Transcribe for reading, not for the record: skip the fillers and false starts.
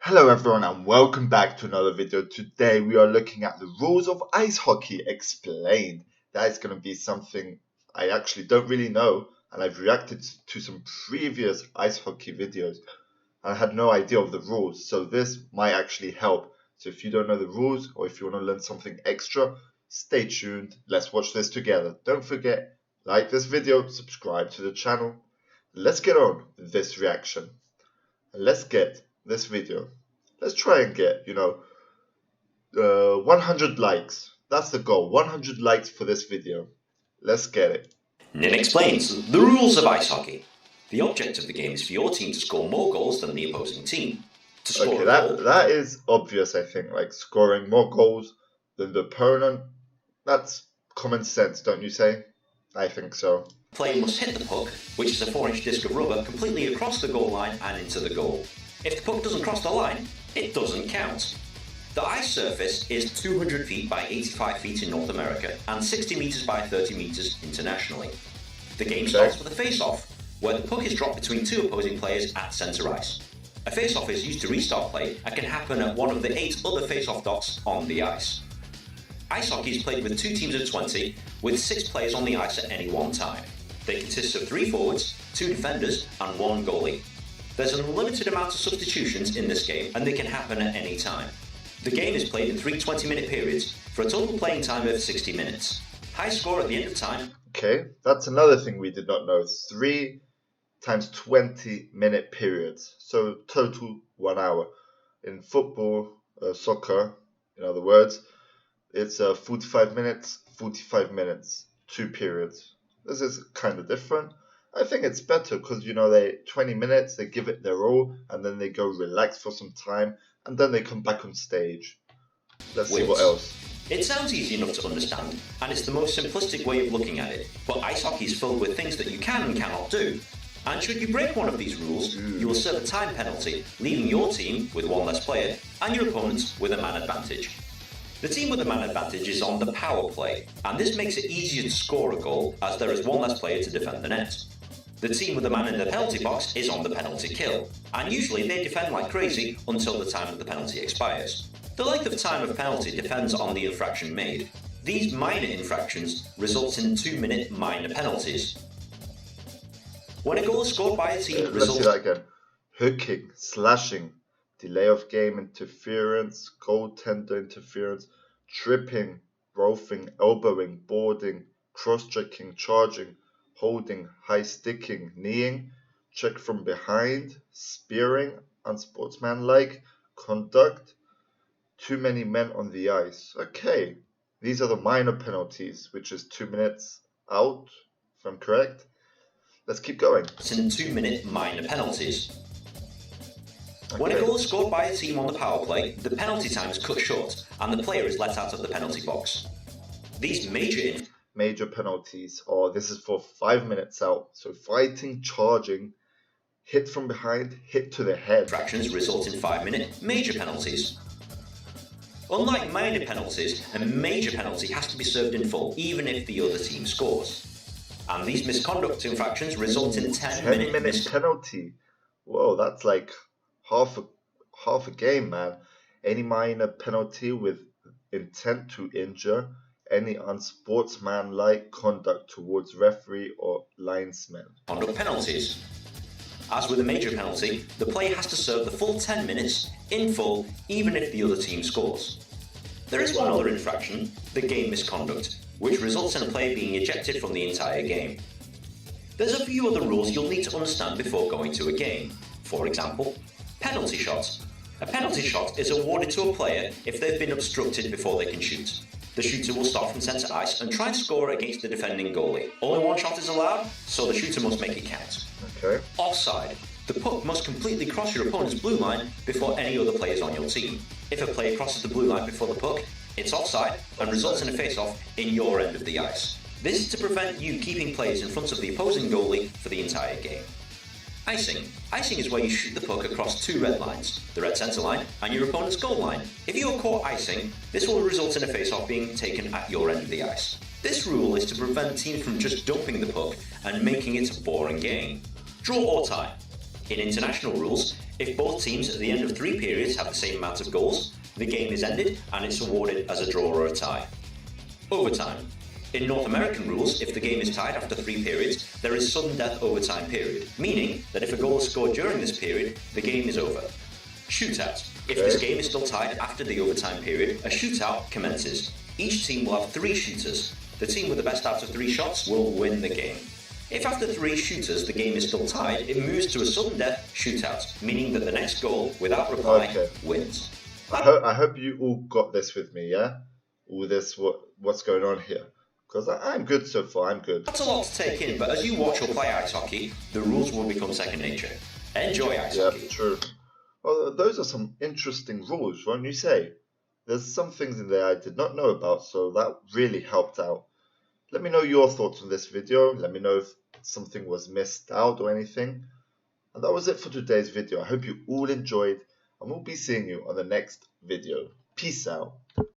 Hello everyone and welcome back to another video. Today we are looking at the rules of ice hockey explained. That is going to be something I actually don't really know, and I've reacted to some previous ice hockey videos and I had no idea of the rules, so this might actually help. So if you don't know the rules or if you want to learn something extra, stay tuned. Let's watch this together. Don't forget, like this video, subscribe to the channel. Let's get on with this reaction. Let's get this video. Let's try and get, 100 likes. That's the goal. 100 likes for this video. Let's get it. Nin explains the rules of ice hockey. The object of the game is for your team to score more goals than the opposing team. To score Okay, a goal, that is obvious, I think. Like scoring more goals than the opponent. That's common sense, don't you say? I think so. the player must hit the puck, which is a 4-inch disc of rubber, completely across the goal line and into the goal. If the puck doesn't cross the line, it doesn't count. The ice surface is 200 feet by 85 feet in North America and 60 meters by 30 meters internationally. The game starts with a face-off, where the puck is dropped between two opposing players at center ice. A face-off is used to restart play and can happen at one of the 8 other face-off dots on the ice. Ice hockey is played with 2 teams of 20, with 6 players on the ice at any one time. They consist of 3 forwards, 2 defenders, and 1 goalie. There's an unlimited amount of substitutions in this game, and they can happen at any time. The game is played in 3 20-minute periods, for a total playing time of 60 minutes. High score at the end of time. Okay, that's another thing we did not know. 3 times 20-minute periods, so total 1 hour. In football, soccer, in other words, it's 45 minutes, 2 periods. This is kind of different. I think it's better because, they 20 minutes, they give it their all, and then they go relax for some time, and then they come back on stage. Let's see what else. It sounds easy enough to understand, and it's the most simplistic way of looking at it, but ice hockey is filled with things that you can and cannot do. And should you break one of these rules, you will serve a time penalty, leaving your team with 1 less player, and your opponent with a man advantage. The team with the man advantage is on the power play, and this makes it easier to score a goal as there is 1 less player to defend the net. The team with the man in the penalty box is on the penalty kill, and usually they defend like crazy until the time of the penalty expires. The length of time of penalty depends on the infraction made. These minor infractions result in 2-minute minor penalties. When a goal is scored by a team, Let's see that again. Hooking, slashing, delay of game interference, goaltender interference, tripping, roughing, elbowing, boarding, cross-checking, charging, holding, high sticking, kneeing, check from behind, spearing, unsportsmanlike, conduct, too many men on the ice. Okay, these are the minor penalties, which is 2 minutes out, if I'm correct. Let's keep going. It's in 2-minute minor penalties. When a goal is scored by a team on the power play, the penalty time is cut short, and the player is let out of the penalty box. These major penalties, or this is for 5 minutes out. So fighting, charging, hit from behind, hit to the head. Infractions result in 5-minute major penalties. Unlike minor penalties, a major penalty has to be served in full, even if the other team scores. And these misconduct infractions result in 10-minute penalty. Whoa, that's like half a game, man. Any minor penalty with intent to injure, any unsportsmanlike conduct towards referee or linesman. Conduct penalties. As with a major penalty, the player has to serve the full 10 minutes in full, even if the other team scores. There is one other infraction, the game misconduct, which results in a player being ejected from the entire game. There's a few other rules you'll need to understand before going to a game. For example, penalty shots. A penalty shot is awarded to a player if they've been obstructed before they can shoot. The shooter will start from centre ice and try and score against the defending goalie. Only 1 shot is allowed, so the shooter must make it count. Okay. Offside. The puck must completely cross your opponent's blue line before any other players on your team. If a player crosses the blue line before the puck, it's offside and results in a face-off in your end of the ice. This is to prevent you keeping players in front of the opposing goalie for the entire game. Icing. Icing is where you shoot the puck across 2 red lines, the red centre line and your opponent's goal line. If you are caught icing, this will result in a face-off being taken at your end of the ice. This rule is to prevent teams from just dumping the puck and making it a boring game. Draw or tie. In international rules, if both teams at the end of 3 periods have the same amount of goals, the game is ended and it's awarded as a draw or a tie. Overtime. In North American rules, if the game is tied after 3 periods, there is sudden death overtime period, meaning that if a goal is scored during this period, the game is over. Shootout. If this game is still tied after the overtime period, a shootout commences. Each team will have 3 shooters. The team with the best out of 3 shots will win the game. If after 3 shooters the game is still tied, it moves to a sudden death shootout, meaning that the next goal, without reply, wins. I hope you all got this with me, yeah? All this, what's going on here? Because I'm good so far, I'm good. That's a lot to take in, but as you watch or play ice hockey, the rules will become second nature. Enjoy ice hockey. Yeah, true. Well, those are some interesting rules, won't you say? There's some things in there I did not know about, so that really helped out. Let me know your thoughts on this video. Let me know if something was missed out or anything. And that was it for today's video. I hope you all enjoyed, and we'll be seeing you on the next video. Peace out.